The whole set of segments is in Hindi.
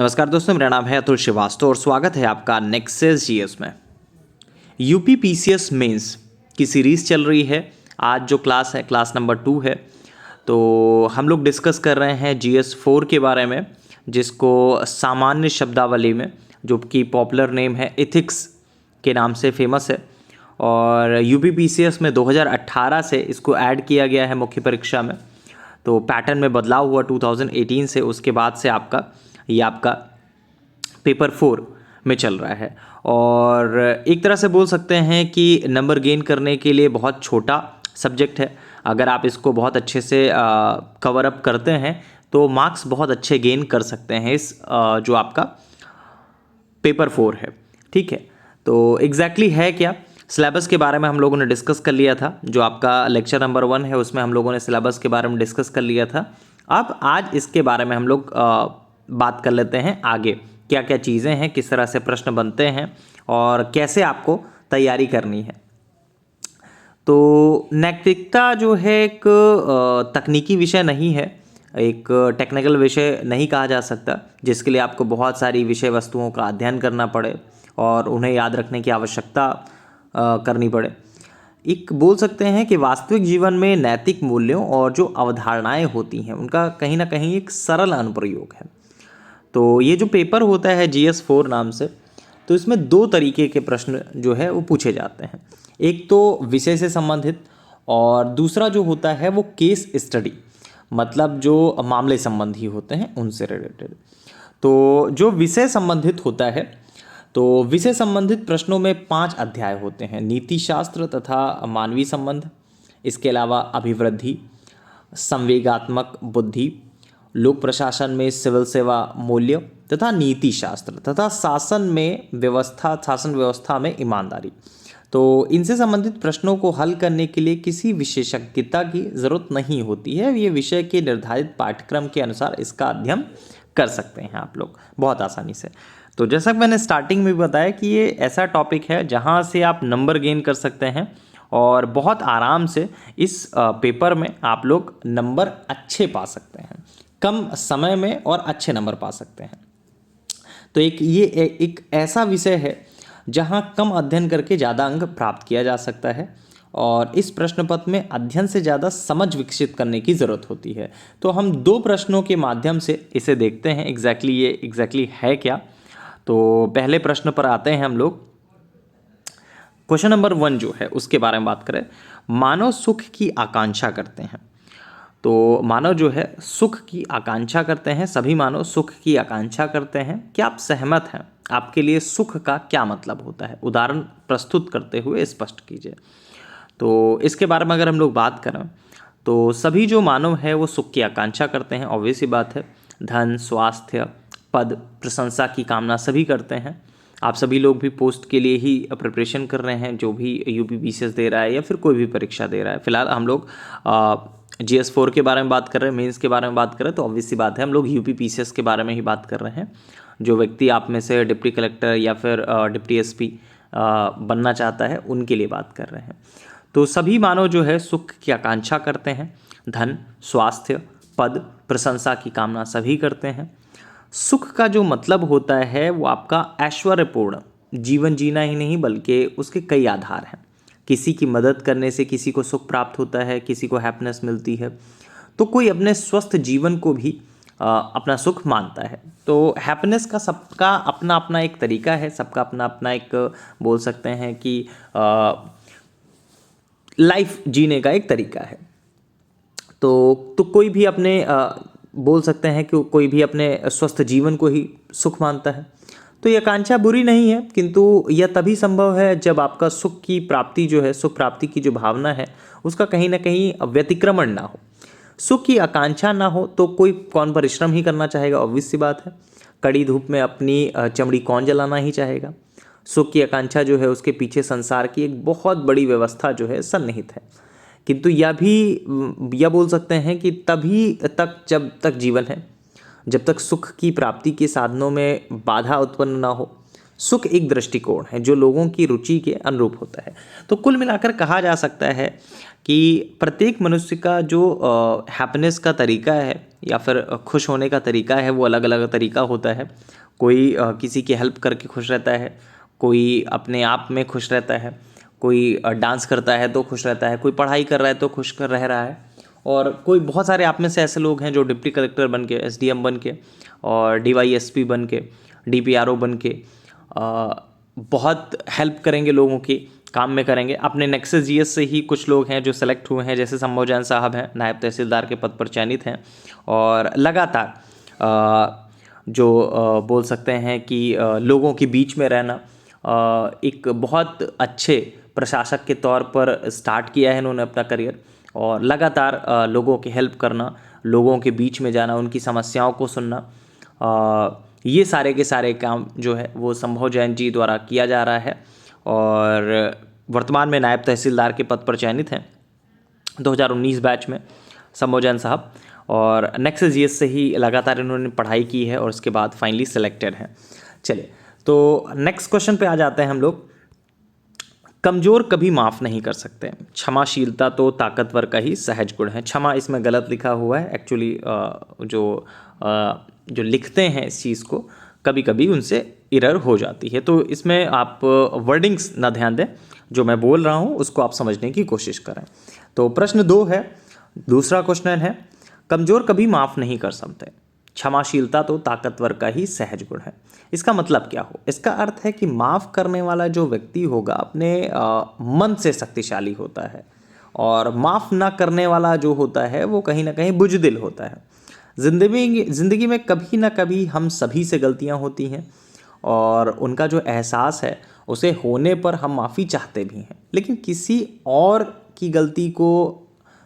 नमस्कार दोस्तों, मेरा नाम है अतुल श्रीवास्तव और स्वागत है आपका नेक्सस जीएस में। यूपी पीसीएस मेंस की सीरीज़ चल रही है। आज जो क्लास है क्लास नंबर 2 है। तो हम लोग डिस्कस कर रहे हैं जीएस 4 के बारे में, जिसको सामान्य शब्दावली में, जो कि पॉपुलर नेम है एथिक्स के नाम से फेमस है। और यूपी पीसीएस में 2018 से इसको ऐड किया गया है मुख्य परीक्षा में। तो पैटर्न में बदलाव हुआ 2018 से, उसके बाद से आपका पेपर 4 में चल रहा है। और एक तरह से बोल सकते हैं कि नंबर गेन करने के लिए बहुत छोटा सब्जेक्ट है। अगर आप इसको बहुत अच्छे से कवर अप करते हैं तो मार्क्स बहुत अच्छे गेन कर सकते हैं इस जो आपका पेपर 4 है। ठीक है, तो एग्जैक्टली है क्या, सिलेबस के बारे में हम लोगों ने डिस्कस कर लिया था। जो आपका लेक्चर नंबर 1 है उसमें हम लोगों ने सिलेबस के बारे में डिस्कस कर लिया था। अब आज इसके बारे में हम लोग बात कर लेते हैं आगे, क्या क्या चीज़ें हैं, किस तरह से प्रश्न बनते हैं और कैसे आपको तैयारी करनी है। तो नैतिकता जो है एक तकनीकी विषय नहीं है, एक टेक्निकल विषय नहीं कहा जा सकता, जिसके लिए आपको बहुत सारी विषय वस्तुओं का अध्ययन करना पड़े और उन्हें याद रखने की आवश्यकता करनी पड़े। एक बोल सकते हैं कि वास्तविक जीवन में नैतिक मूल्यों और जो अवधारणाएं होती हैं उनका कहीं ना कहीं एक सरल अनुप्रयोग है। तो ये जो पेपर होता है जीएस 4 नाम से, तो इसमें 2 तरीके के प्रश्न जो है वो पूछे जाते हैं। एक तो विषय से संबंधित और दूसरा जो होता है वो केस स्टडी, मतलब जो मामले संबंधी होते हैं उनसे रिलेटेड। तो जो विषय संबंधित होता है, तो विषय संबंधित प्रश्नों में 5 अध्याय होते हैं: नीति शास्त्र तथा मानवीय संबंध, इसके अलावा अभिवृद्धि, संवेगात्मक बुद्धि, लोक प्रशासन में सिविल सेवा मूल्य तथा नीति शास्त्र तथा शासन व्यवस्था में ईमानदारी। तो इनसे संबंधित प्रश्नों को हल करने के लिए किसी विशेषज्ञता की ज़रूरत नहीं होती है। ये विषय के निर्धारित पाठ्यक्रम के अनुसार इसका अध्ययन कर सकते हैं आप लोग बहुत आसानी से। तो जैसा कि मैंने स्टार्टिंग में बताया कि ये ऐसा टॉपिक है जहाँ से आप नंबर गेन कर सकते हैं और बहुत आराम से इस पेपर में आप लोग नंबर अच्छे पा सकते हैं, कम समय में और अच्छे नंबर पा सकते हैं। तो एक ऐसा विषय है जहां कम अध्ययन करके ज़्यादा अंक प्राप्त किया जा सकता है और इस प्रश्न पत्र में अध्ययन से ज़्यादा समझ विकसित करने की ज़रूरत होती है। तो हम 2 प्रश्नों के माध्यम से इसे देखते हैं एग्जैक्टली है क्या। तो पहले प्रश्न पर आते हैं हम लोग। क्वेश्चन नंबर 1 जो है उसके बारे में बात करें। मानव सुख की आकांक्षा करते हैं। तो मानव जो है सुख की आकांक्षा करते हैं, सभी मानव सुख की आकांक्षा करते हैं। क्या आप सहमत हैं? आपके लिए सुख का क्या मतलब होता है? उदाहरण प्रस्तुत करते हुए स्पष्ट कीजिए। तो इसके बारे में अगर हम लोग बात करें तो सभी जो मानव है वो सुख की आकांक्षा करते हैं, ऑब्वियस सी बात है। धन, स्वास्थ्य, पद, प्रशंसा की कामना सभी करते हैं। आप सभी लोग भी पोस्ट के लिए ही प्रिपरेशन कर रहे हैं, जो भी यूपी पीसीएस दे रहा है या फिर कोई भी परीक्षा दे रहा है। फिलहाल हम लोग जीएस 4 के बारे में बात कर रहे हैं, मेंस के बारे में बात कर रहे हैं, तो ऑब्वियस सी बात है हम लोग यूपी पीसीएस के बारे में ही बात कर रहे हैं। जो व्यक्ति आप में से डिप्टी कलेक्टर या फिर डिप्टी एसपी बनना चाहता है उनके लिए बात कर रहे हैं। तो सभी मानव जो है सुख की आकांक्षा करते हैं। धन, स्वास्थ्य, पद, प्रशंसा की कामना सभी करते हैं। सुख का जो मतलब होता है वो आपका ऐश्वर्यपूर्ण जीवन जीना ही नहीं बल्कि उसके कई आधार हैं। किसी की मदद करने से किसी को सुख प्राप्त होता है, किसी को हैप्पीनेस मिलती है, तो कोई अपने स्वस्थ जीवन को भी अपना सुख मानता है। तो हैप्पीनेस का सबका अपना अपना एक तरीका है, सबका अपना अपना एक बोल सकते हैं कि लाइफ जीने का एक तरीका है। तो कोई भी अपने बोल सकते हैं कि कोई भी अपने स्वस्थ जीवन को ही सुख मानता है। तो ये आकांक्षा बुरी नहीं है, किंतु यह तभी संभव है जब आपका सुख की प्राप्ति जो है, सुख प्राप्ति की जो भावना है उसका कहीं ना कहीं व्यतिक्रमण ना हो। सुख की आकांक्षा ना हो तो कोई कौन परिश्रम ही करना चाहेगा, ऑब्वियस सी बात है। कड़ी धूप में अपनी चमड़ी कौन जलाना ही चाहेगा। सुख की आकांक्षा जो है उसके पीछे संसार की एक बहुत बड़ी व्यवस्था जो है सन्निहित है। किंतु यह बोल सकते हैं कि तभी तक जब तक जीवन है, जब तक सुख की प्राप्ति के साधनों में बाधा उत्पन्न ना हो, सुख एक दृष्टिकोण है जो लोगों की रुचि के अनुरूप होता है। तो कुल मिलाकर कहा जा सकता है कि प्रत्येक मनुष्य का जो हैप्पीनेस का तरीका है या फिर खुश होने का तरीका है वो अलग अलग तरीका होता है। कोई किसी की हेल्प करके खुश रहता है, कोई अपने आप में खुश रहता है, कोई डांस करता है तो खुश रहता है, कोई पढ़ाई कर रहा है तो खुश कर रह रहा है, और कोई बहुत सारे आप में से ऐसे लोग हैं जो डिप्टी कलेक्टर बन के, एसडीएम बन के और डीवाईएसपी बन के, डीपीआरओ बन के बहुत हेल्प करेंगे, लोगों की काम में करेंगे। अपने नेक्सस जीएस से ही कुछ लोग हैं जो सेलेक्ट हुए हैं, जैसे संभव जैन साहब हैं, नायब तहसीलदार के पद पर चयनित हैं और लगातार जो बोल सकते हैं कि लोगों के बीच में रहना, एक बहुत अच्छे प्रशासक के तौर पर स्टार्ट किया है इन्होंने अपना करियर, और लगातार लोगों की हेल्प करना, लोगों के बीच में जाना, उनकी समस्याओं को सुनना, ये सारे के सारे काम जो है वो संभव जैन जी द्वारा किया जा रहा है और वर्तमान में नायब तहसीलदार के पद पर चयनित हैं 2019 बैच में संभव जैन साहब, और नेक्सस जीएस से ही लगातार इन्होंने पढ़ाई की है और उसके बाद फाइनली सिलेक्टेड हैं। चलिए, तो नेक्स्ट क्वेश्चन पे आ जाते हैं हम लोग। कमज़ोर कभी माफ़ नहीं कर सकते, क्षमाशीलता तो ताकतवर का ही सहज गुण है। क्षमा इसमें गलत लिखा हुआ है एक्चुअली, जो लिखते हैं इस चीज़ को कभी कभी उनसे एरर हो जाती है, तो इसमें आप वर्डिंग्स ना ध्यान दें, जो मैं बोल रहा हूँ उसको आप समझने की कोशिश करें। तो प्रश्न 2 है, दूसरा क्वेश्चन है, कमज़ोर कभी माफ़ नहीं कर सकते, क्षमाशीलता तो ताकतवर का ही सहज गुण है। इसका मतलब क्या हो? इसका अर्थ है कि माफ़ करने वाला जो व्यक्ति होगा अपने मन से शक्तिशाली होता है, और माफ़ ना करने वाला जो होता है वो कहीं ना कहीं बुजदिल होता है। ज़िंदगी में कभी ना कभी हम सभी से गलतियां होती हैं, और उनका जो एहसास है उसे होने पर हम माफ़ी चाहते भी हैं, लेकिन किसी और की गलती को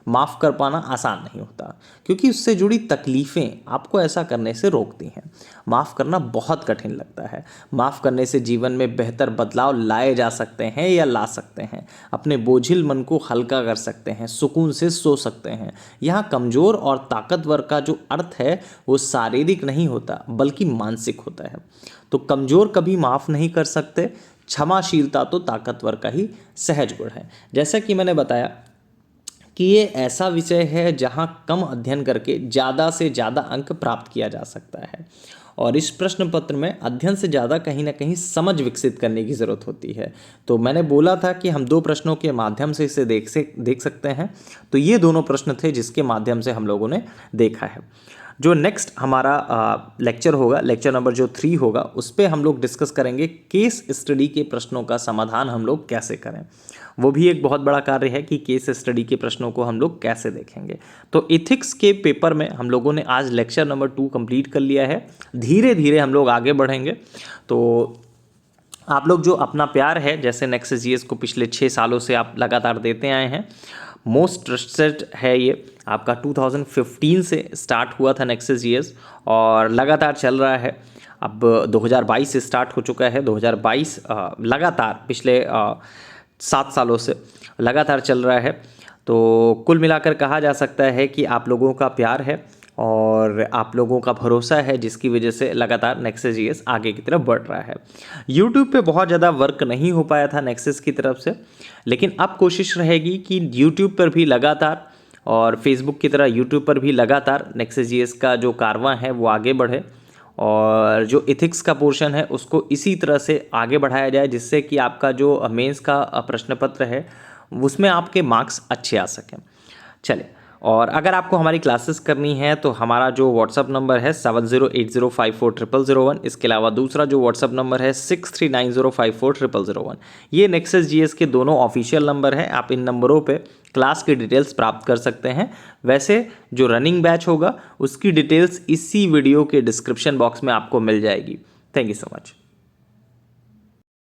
माफ़ कर पाना आसान नहीं होता, क्योंकि उससे जुड़ी तकलीफ़ें आपको ऐसा करने से रोकती हैं। माफ़ करना बहुत कठिन लगता है। माफ़ करने से जीवन में बेहतर बदलाव लाए जा सकते हैं या ला सकते हैं, अपने बोझिल मन को हल्का कर सकते हैं, सुकून से सो सकते हैं। यहाँ कमज़ोर और ताकतवर का जो अर्थ है वो शारीरिक नहीं होता बल्कि मानसिक होता है। तो कमज़ोर कभी माफ़ नहीं कर सकते, क्षमाशीलता तो ताकतवर का ही सहज गुण है। जैसा कि मैंने बताया कि ये ऐसा विषय है जहाँ कम अध्ययन करके ज़्यादा से ज़्यादा अंक प्राप्त किया जा सकता है, और इस प्रश्न पत्र में अध्ययन से ज़्यादा कहीं ना कहीं समझ विकसित करने की ज़रूरत होती है। तो मैंने बोला था कि हम 2 प्रश्नों के माध्यम से इसे देख सकते हैं, तो ये दोनों प्रश्न थे जिसके माध्यम से हम लोगों ने देखा है। जो नेक्स्ट हमारा लेक्चर होगा, लेक्चर नंबर जो 3 होगा, उस पर हम लोग डिस्कस करेंगे केस स्टडी के प्रश्नों का समाधान हम लोग कैसे करें। वो भी एक बहुत बड़ा कार्य है कि केस स्टडी के प्रश्नों को हम लोग कैसे देखेंगे। तो एथिक्स के पेपर में हम लोगों ने आज लेक्चर नंबर 2 कंप्लीट कर लिया है। धीरे धीरे हम लोग आगे बढ़ेंगे। तो आप लोग जो अपना प्यार है, जैसे नेक्सस जीएस को पिछले 6 सालों से आप लगातार देते आए हैं, मोस्ट ट्रस्टेड है ये आपका। 2015 से स्टार्ट हुआ था नेक्सस जीएस और लगातार चल रहा है। अब 2022 से स्टार्ट हो चुका है। 2022 लगातार पिछले 7 सालों से लगातार चल रहा है। तो कुल मिलाकर कहा जा सकता है कि आप लोगों का प्यार है और आप लोगों का भरोसा है, जिसकी वजह से लगातार नेक्सस जीएस आगे की तरफ बढ़ रहा है। यूट्यूब पे बहुत ज़्यादा वर्क नहीं हो पाया था नेक्सस की तरफ से, लेकिन अब कोशिश रहेगी कि यूट्यूब पर भी लगातार और फेसबुक की तरह यूट्यूब पर भी लगातार नेक्सस जीएस का जो कारवां है वो आगे बढ़े, और जो एथिक्स का पोर्शन है उसको इसी तरह से आगे बढ़ाया जाए, जिससे कि आपका जो मेंस का प्रश्न पत्र है उसमें आपके मार्क्स अच्छे आ सकें। चलिए, और अगर आपको हमारी क्लासेस करनी है तो हमारा जो व्हाट्सअप नंबर है 7080540001, इसके अलावा दूसरा जो व्हाट्सअप नंबर है 6390540001, ये नेक्सस जीएस के दोनों ऑफिशियल नंबर हैं। आप इन नंबरों पे क्लास की डिटेल्स प्राप्त कर सकते हैं। वैसे जो रनिंग बैच होगा उसकी डिटेल्स इसी वीडियो के डिस्क्रिप्शन बॉक्स में आपको मिल जाएगी। Thank you so much.